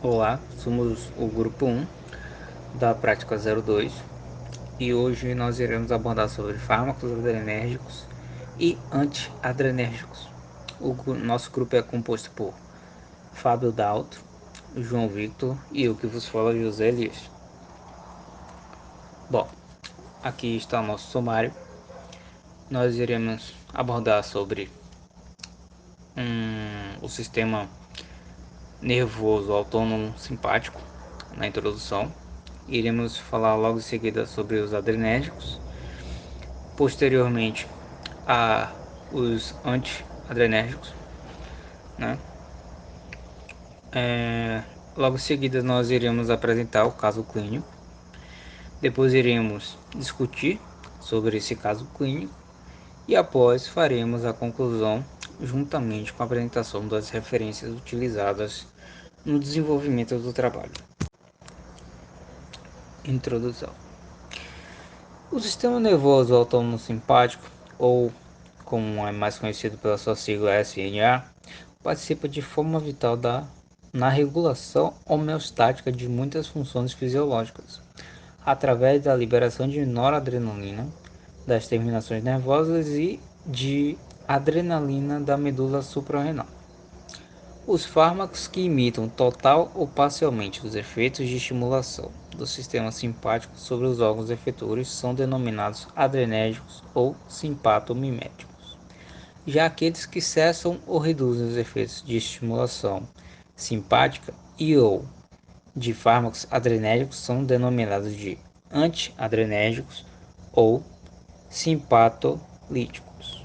Olá, somos o grupo 1 da prática 02 e hoje nós iremos abordar sobre fármacos adrenérgicos e anti-adrenérgicos. Nosso grupo é composto por Fábio Daltro, João Victor e eu que vos falo, José Elias. Bom, aqui está o nosso sumário. Nós iremos abordar sobre o sistema nervoso autônomo simpático na introdução. Iremos falar logo em seguida sobre os adrenérgicos, posteriormente a os anti-adrenérgicos, né? Logo em seguida nós iremos apresentar o caso clínico, depois iremos discutir sobre esse caso clínico e após faremos a conclusão juntamente com a apresentação das referências utilizadas no desenvolvimento do trabalho. Introdução. O sistema nervoso autônomo simpático, ou como é mais conhecido pela sua sigla SMA, participa de forma vital na regulação homeostática de muitas funções fisiológicas, através da liberação de noradrenalina das terminações nervosas e de adrenalina da medula suprarrenal. Os fármacos que imitam total ou parcialmente os efeitos de estimulação do sistema simpático sobre os órgãos efetores são denominados adrenérgicos ou simpatomiméticos. Já aqueles que cessam ou reduzem os efeitos de estimulação simpática e ou de fármacos adrenérgicos são denominados de antiadrenérgicos ou simpatolíticos.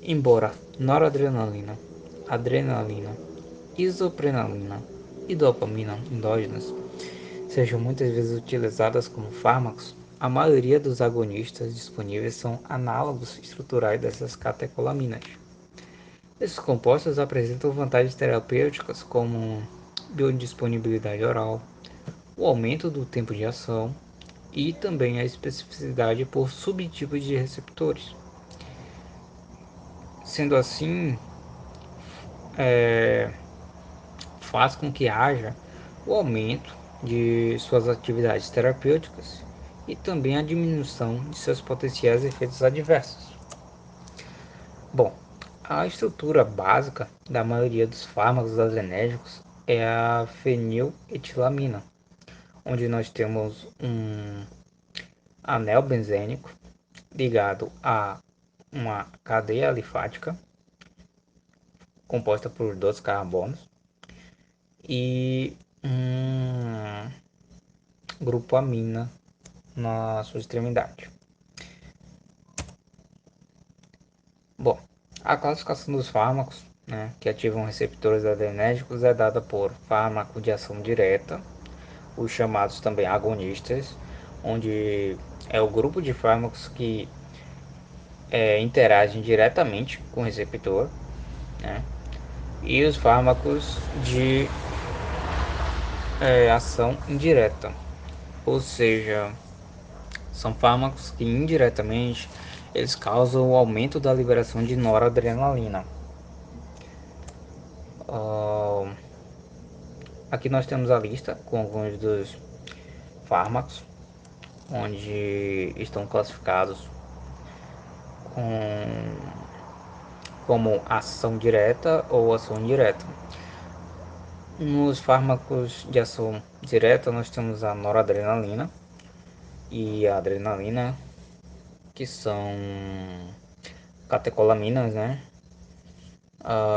Embora noradrenalina, adrenalina, isoprenalina e dopamina endógenas sejam muitas vezes utilizadas como fármacos, a maioria dos agonistas disponíveis são análogos estruturais dessas catecolaminas. Esses compostos apresentam vantagens terapêuticas como biodisponibilidade oral, o aumento do tempo de ação e também a especificidade por subtipos de receptores. Sendo assim, faz com que haja o aumento de suas atividades terapêuticas e também a diminuição de seus potenciais efeitos adversos. Bom, a estrutura básica da maioria dos fármacos adrenérgicos é a feniletilamina, onde nós temos um anel benzênico ligado a uma cadeia alifática composta por 12 carbonos e um grupo amina na sua extremidade. Bom, a classificação dos fármacos, né, que ativam receptores adrenérgicos é dada por fármaco de ação direta, os chamados também agonistas, onde é o grupo de fármacos que interagem diretamente com o receptor, né, e os fármacos de ação indireta, ou seja, são fármacos que indiretamente eles causam o aumento da liberação de noradrenalina. Aqui nós temos a lista com alguns dos fármacos, onde estão classificados como ação direta ou ação indireta. Nos fármacos de ação direta nós temos a noradrenalina e a adrenalina, que são catecolaminas, né,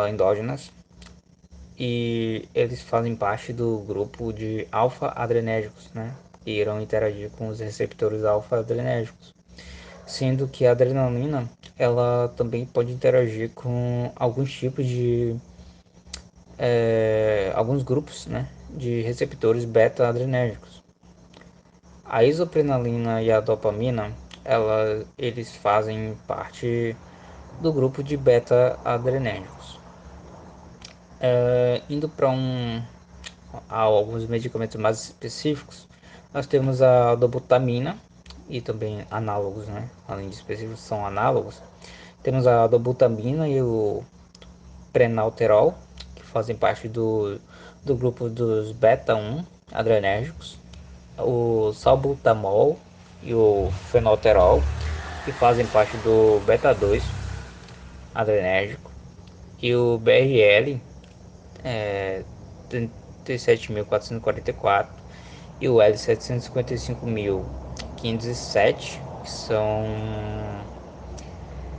endógenas, e eles fazem parte do grupo de alfa-adrenérgicos, né, que irão interagir com os receptores alfa-adrenérgicos, sendo que a adrenalina ela também pode interagir com alguns tipos de alguns grupos, né, de receptores beta-adrenérgicos. A isoprenalina e a dopamina eles fazem parte do grupo de beta-adrenérgicos. Indo para alguns medicamentos mais específicos, nós temos a dobutamina e também análogos, né? Além de específicos, são análogos. Temos a dobutamina e o prenalterol, que fazem parte do grupo dos beta-1 adrenérgicos, o salbutamol e o fenoterol, que fazem parte do beta-2 adrenérgico, e o BRL 37.444 e o L755.507,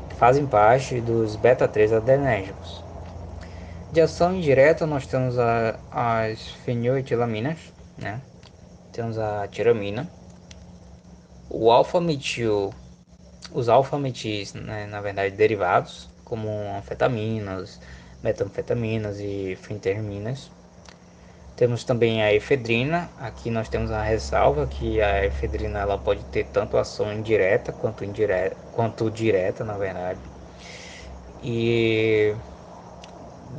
que fazem parte dos beta-3 adrenérgicos. De ação indireta, nós temos as feniletilaminas, né? Temos a tiramina, o alfa-metil, os alfa-metis, né, na verdade derivados, como anfetaminas, metanfetaminas e fenterminas. Temos também a efedrina. Aqui nós temos a ressalva que a efedrina ela pode ter tanto ação indireta quanto direta, na verdade. E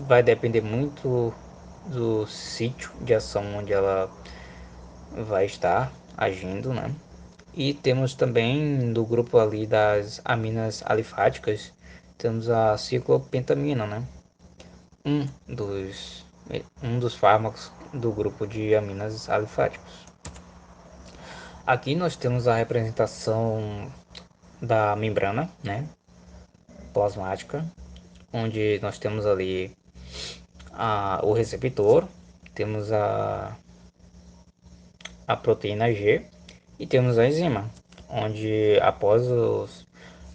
vai depender muito do sítio de ação onde ela vai estar agindo, né? E temos também do grupo ali das aminas alifáticas, temos a ciclopentamina, né? Um dos, um dos fármacos do grupo de aminas alifáticos. Aqui nós temos a representação da membrana, né? Plasmática, onde nós temos ali o receptor, temos a proteína G e temos a enzima, onde após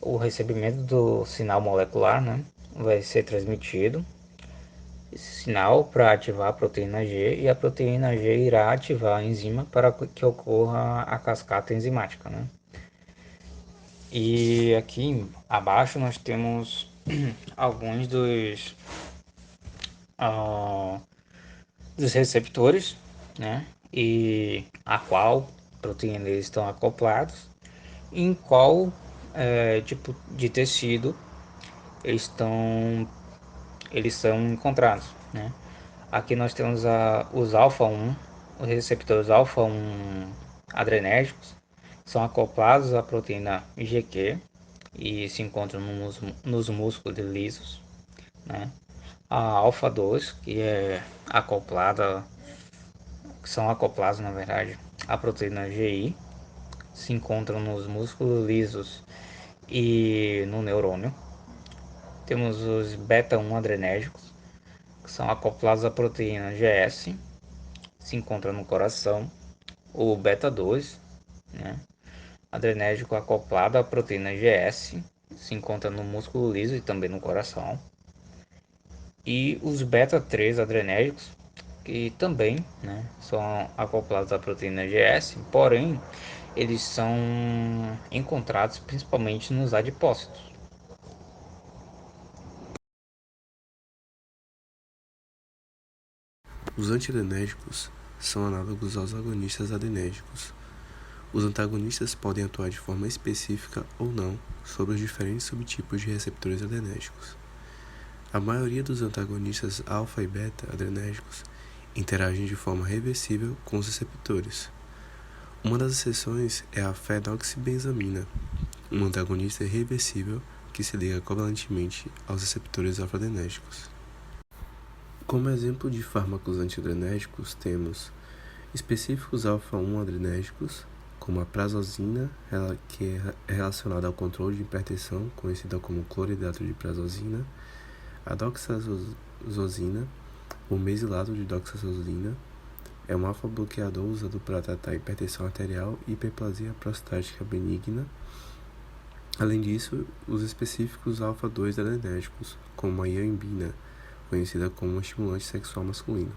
o recebimento do sinal molecular, né, vai ser transmitido esse sinal para ativar a proteína G e a proteína G irá ativar a enzima para que ocorra a cascata enzimática, né? E aqui abaixo nós temos alguns uh, dos receptores, né? E a qual proteína eles estão acoplados, e em qual tipo de tecido eles são encontrados, né? Aqui nós temos os alfa-1, os receptores alfa-1 adrenérgicos, são acoplados à proteína GQ e se encontram nos músculos lisos, né? A alfa-2, que é acoplada, que são acoplados na verdade à proteína GI, se encontram nos músculos lisos e no neurônio. Temos os beta-1 adrenérgicos, que são acoplados à proteína GS, se encontra no coração. O beta-2, né, adrenérgico acoplado à proteína GS, se encontra no músculo liso e também no coração. E os beta-3 adrenérgicos, que também, né, são acoplados à proteína GS, porém eles são encontrados principalmente nos adipócitos. Os antiadrenérgicos são análogos aos agonistas adrenérgicos. Os antagonistas podem atuar de forma específica ou não sobre os diferentes subtipos de receptores adrenérgicos. A maioria dos antagonistas alfa e beta adrenérgicos interagem de forma reversível com os receptores. Uma das exceções é a fenoxibenzamina, um antagonista irreversível que se liga covalentemente aos receptores alfa-adrenérgicos. Como exemplo de fármacos antiadrenérgicos temos específicos alfa-1 adrenérgicos, como a prazosina, que é relacionada ao controle de hipertensão, conhecida como cloridrato de prazosina, a doxazosina, o mesilato de doxazosina, é um alfa-bloqueador usado para tratar hipertensão arterial e hiperplasia prostática benigna. Além disso, os específicos alfa-2 adrenérgicos, como a iambina, conhecida como um estimulante sexual masculino.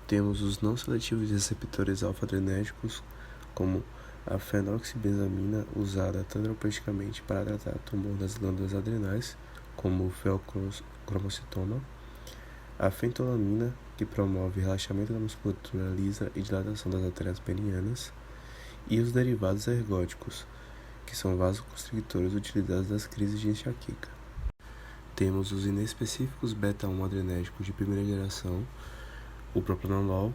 Temos os não seletivos receptores alfa-adrenérgicos, como a fenoxibenzamina, usada terapeuticamente para tratar tumor das glândulas adrenais, como o feocromocitoma, a fentolamina, que promove relaxamento da musculatura lisa e dilatação das artérias penianas, e os derivados ergóticos, que são vasoconstrictores utilizados nas crises de enxaqueca. Temos os inespecíficos beta-1 adrenérgicos de primeira geração. O propranolol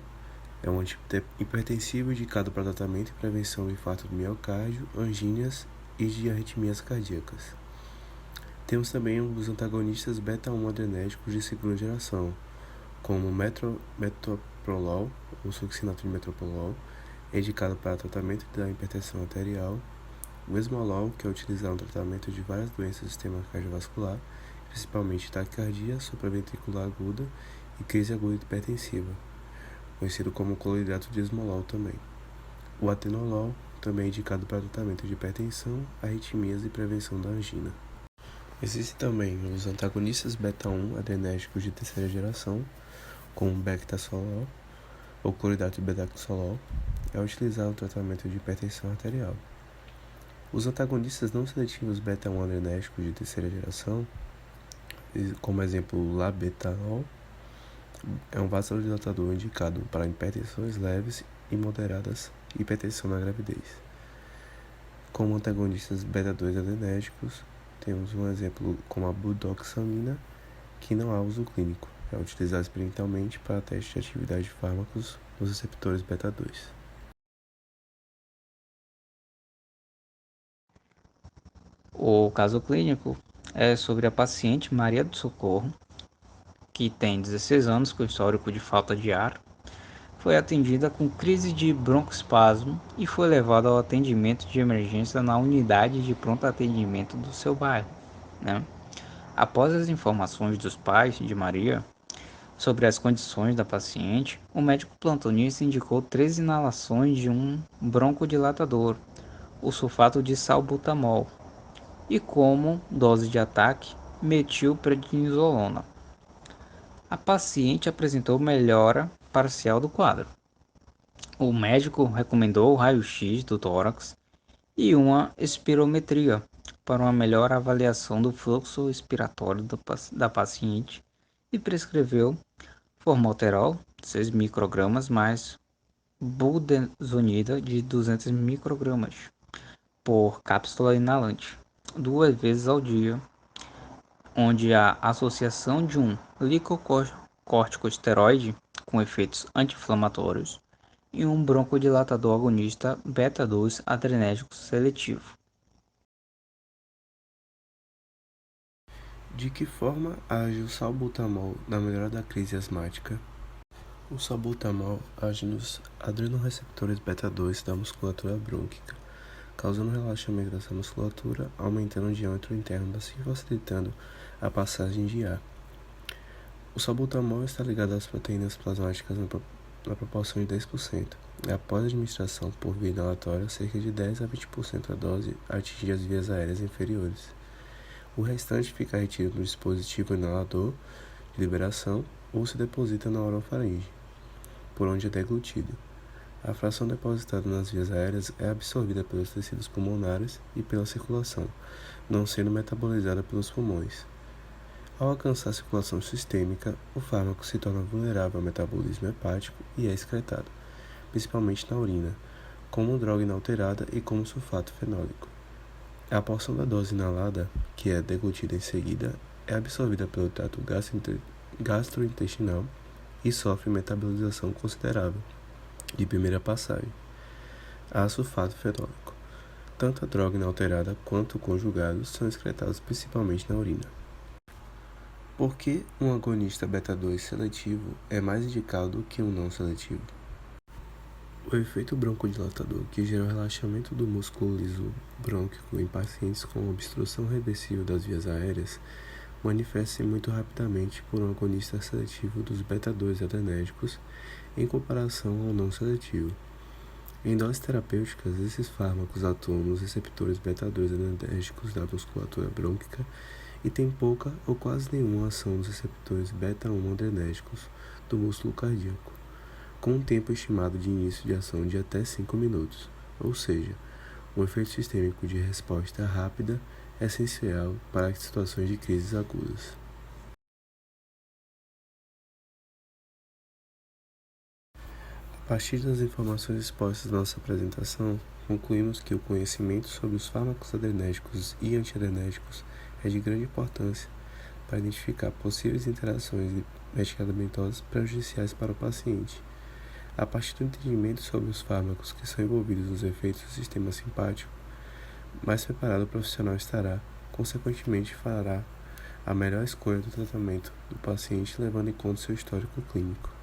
é um antihipertensivo indicado para tratamento e prevenção do infarto do miocárdio, angíneas e de arritmias cardíacas. Temos também os antagonistas beta-1 adrenérgicos de segunda geração, como metoprolol ou succinato de metoprolol, é indicado para tratamento da hipertensão arterial. O esmolol, que é utilizado no tratamento de várias doenças do sistema cardiovascular, principalmente taquicardia supraventricular aguda e crise aguda hipertensiva, conhecido como cloridrato de esmolol também. O atenolol também é indicado para tratamento de hipertensão, arritmias e prevenção da angina. Existem também os antagonistas beta-1 adrenérgicos de terceira geração, como o bectasolol ou cloridrato de betaxolol, é utilizado no tratamento de hipertensão arterial. Os antagonistas não seletivos beta-1 adrenérgicos de terceira geração, como exemplo o labetalol, é um vasodilatador indicado para hipertensões leves e moderadas e hipertensão na gravidez. Como antagonistas beta-2 adrenérgicos, temos um exemplo como a budoxamina, que não há uso clínico, é utilizado experimentalmente para teste de atividade de fármacos nos receptores beta-2. O caso clínico é sobre a paciente Maria do Socorro, que tem 16 anos com histórico de falta de ar, foi atendida com crise de broncoespasmo e foi levada ao atendimento de emergência na unidade de pronto atendimento do seu bairro, né? Após as informações dos pais de Maria sobre as condições da paciente, o médico plantonista indicou 3 inalações de um broncodilatador, o sulfato de salbutamol, e como dose de ataque, metilprednisolona. A paciente apresentou melhora parcial do quadro. O médico recomendou o raio-x do tórax e uma espirometria para uma melhor avaliação do fluxo expiratório da paciente e prescreveu formoterol 6 microgramas mais budesonida de 200 microgramas por cápsula inalante 2 vezes ao dia, onde a associação de um glicocorticosteroide com efeitos anti-inflamatórios e um broncodilatador agonista beta-2 adrenérgico seletivo. De que forma age o salbutamol na melhora da crise asmática? O salbutamol age nos adrenoreceptores beta-2 da musculatura brônquica, causando relaxamento dessa musculatura, aumentando o diâmetro interno, assim facilitando a passagem de ar. O salbutamol está ligado às proteínas plasmáticas na proporção de 10%. Após a administração por via inalatória, cerca de 10 a 20% da dose atinge as vias aéreas inferiores. O restante fica retido no dispositivo inalador de liberação ou se deposita na orofaringe, por onde é deglutido. A fração depositada nas vias aéreas é absorvida pelos tecidos pulmonares e pela circulação, não sendo metabolizada pelos pulmões. Ao alcançar a circulação sistêmica, o fármaco se torna vulnerável ao metabolismo hepático e é excretado, principalmente na urina, como droga inalterada e como sulfato fenólico. A porção da dose inalada, que é deglutida em seguida, é absorvida pelo trato gastrointestinal e sofre metabolização considerável de primeira passagem. Há sulfato fenólico. Tanto a droga inalterada quanto o conjugado são excretados principalmente na urina. Por que um agonista beta-2 seletivo é mais indicado que um não seletivo? O efeito broncodilatador, que gera o relaxamento do músculo liso brônquico em pacientes com obstrução reversível das vias aéreas, manifesta-se muito rapidamente por um agonista seletivo dos beta-2 adrenérgicos em comparação ao não seletivo. Em doses terapêuticas, esses fármacos atuam nos receptores beta-2 adrenérgicos da musculatura brônquica e têm pouca ou quase nenhuma ação nos receptores beta-1 adrenérgicos do músculo cardíaco, com um tempo estimado de início de ação de até 5 minutos, ou seja, um efeito sistêmico de resposta rápida é essencial para situações de crises agudas. A partir das informações expostas na nossa apresentação, concluímos que o conhecimento sobre os fármacos adrenérgicos e antiadrenérgicos é de grande importância para identificar possíveis interações medicamentosas prejudiciais para o paciente. A partir do entendimento sobre os fármacos que são envolvidos nos efeitos do sistema simpático, mais preparado o profissional estará, consequentemente fará a melhor escolha do tratamento do paciente levando em conta seu histórico clínico.